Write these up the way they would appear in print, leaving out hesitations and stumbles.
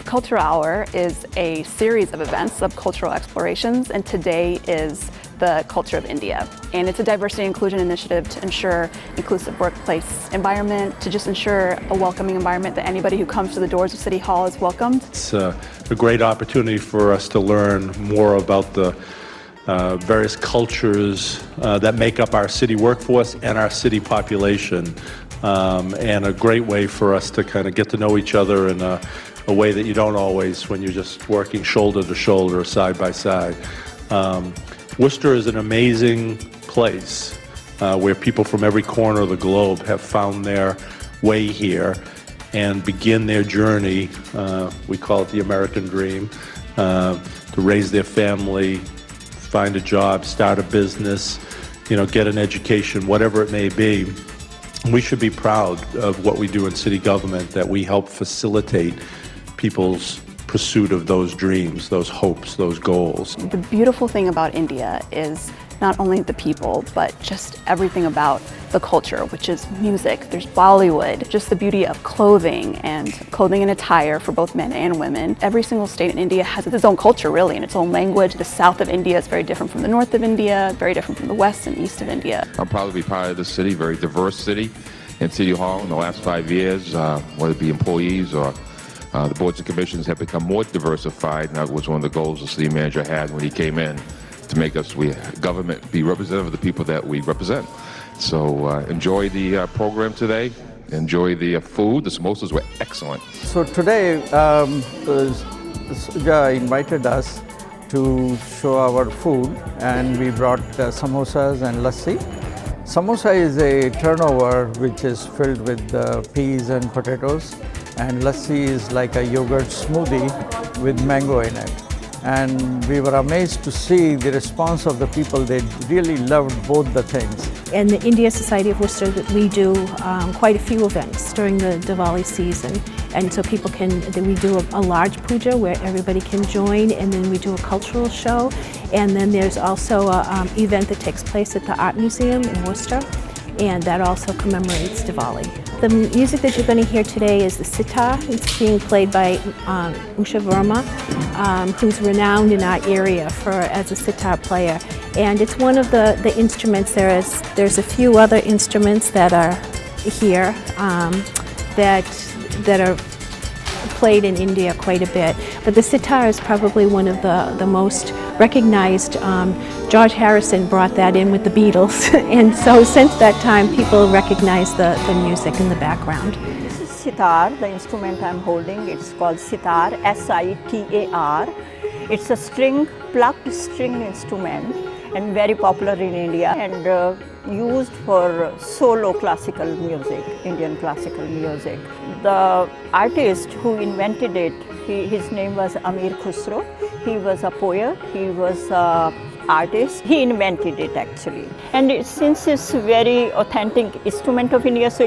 Culture Hour is a series of events of cultural explorations, and today is the culture of India. And it's a diversity and inclusion initiative to ensure inclusive workplace environment, to just ensure a welcoming environment that anybody who comes to the doors of City Hall is welcomed. It's a great opportunity for us to learn more about the various cultures that make up our city workforce and our city population, and a great way for us to kind of get to know each other in a way that you don't always when you're just working shoulder to shoulder, side by side. Worcester is an amazing place where people from every corner of the globe have found their way here and begin their journey, we call it the American dream, to raise their family, find a job, start a business, get an education, whatever it may be. We should be proud of what we do in city government, that we help facilitate people's pursuit of those dreams, those hopes, those goals. The beautiful thing about India is not only the people, but just everything about the culture, which is music. There's Bollywood, just the beauty of clothing and attire for both men and women. Every single state in India has its own culture, really, and its own language. The south of India is very different from the north of India, very different from the west and east of India. I'm proud to be part of this city, very diverse city. In City Hall in the last 5 years, whether it be employees or the boards and commissions have become more diversified, and that was one of the goals the city manager had when he came in, to make us, government, be representative of the people that we represent. So enjoy the program today. Enjoy the food. The samosas were excellent. So today, Suja invited us to show our food, and we brought samosas and lassi. Samosa is a turnover which is filled with peas and potatoes, and lassi is like a yogurt smoothie with mango in it. And we were amazed to see the response of the people. They really loved both the things. In the Indian Society of Worcester, we do quite a few events during the Diwali season. And so we do a large puja where everybody can join, and then we do a cultural show. And then there's also an event that takes place at the Art Museum in Worcester, and that also commemorates Diwali. The music that you're going to hear today is the sitar. It's being played by Usha Verma, who's renowned in our area as a sitar player. And it's one of the instruments. There's a few other instruments that are here that are played in India quite a bit. But the sitar is probably one of the most recognized. George Harrison brought that in with the Beatles, and so since that time people recognize the music in the background. This is sitar, the instrument I'm holding. It's called sitar, S-I-T-A-R. It's a plucked string instrument and very popular in India, and used for solo classical music, Indian classical music. The artist who invented it, his name was Amir Khusro. He was a poet, he was an artist. He invented it actually. And since it's very authentic instrument of India, so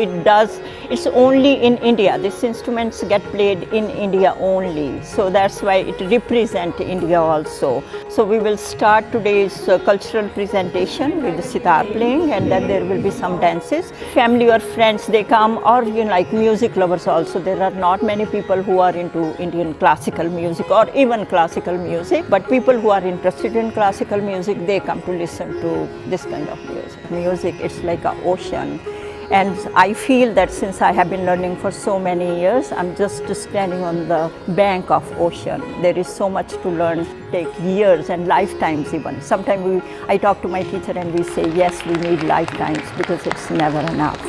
it's only in India. These instruments get played in India only. So that's why it represents India also. So we will start today's cultural presentation with the sitar playing, and then there will be some dances. Family or friends, they come, or like music lovers also. There are not many people who are into Indian classical music or even classical music, but people who are interested in classical music, they come to listen to this kind of music. Music, it's like an ocean. And I feel that since I have been learning for so many years, I'm just standing on the bank of ocean. There is so much to learn, take years and lifetimes even. Sometimes I talk to my teacher and we say, yes, we need lifetimes because it's never enough.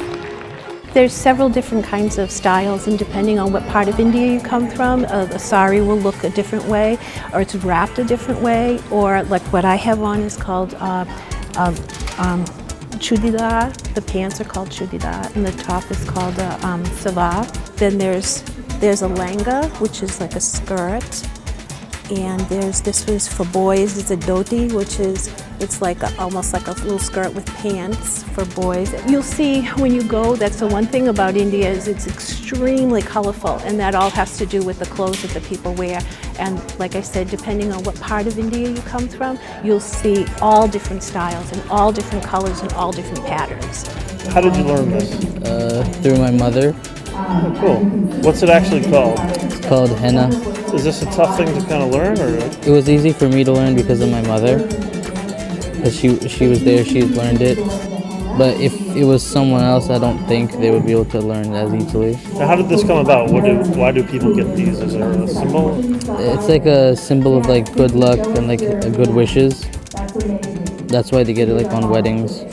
There's several different kinds of styles, and depending on what part of India you come from, a sari will look a different way, or it's wrapped a different way, or like what I have on is called chudidar. The pants are called chudidar, and the top is called salwar. Then there's a langa, which is like a skirt, and this was for boys. It's a dhoti, it's like almost like a little skirt with pants for boys. You'll see when you go, that's the one thing about India, is it's extremely colorful, and that all has to do with the clothes that the people wear. And like I said, depending on what part of India you come from, you'll see all different styles and all different colors and all different patterns. How did you learn this? Through my mother. Oh, cool. What's it actually called? It's called henna. Is this a tough thing to kind of learn, or? It was easy for me to learn because of my mother. Because she was there, she learned it. But if it was someone else, I don't think they would be able to learn as easily. Now, how did this come about? Why do people get these? Is there a symbol? It's like a symbol of like good luck and like good wishes. That's why they get it like on weddings.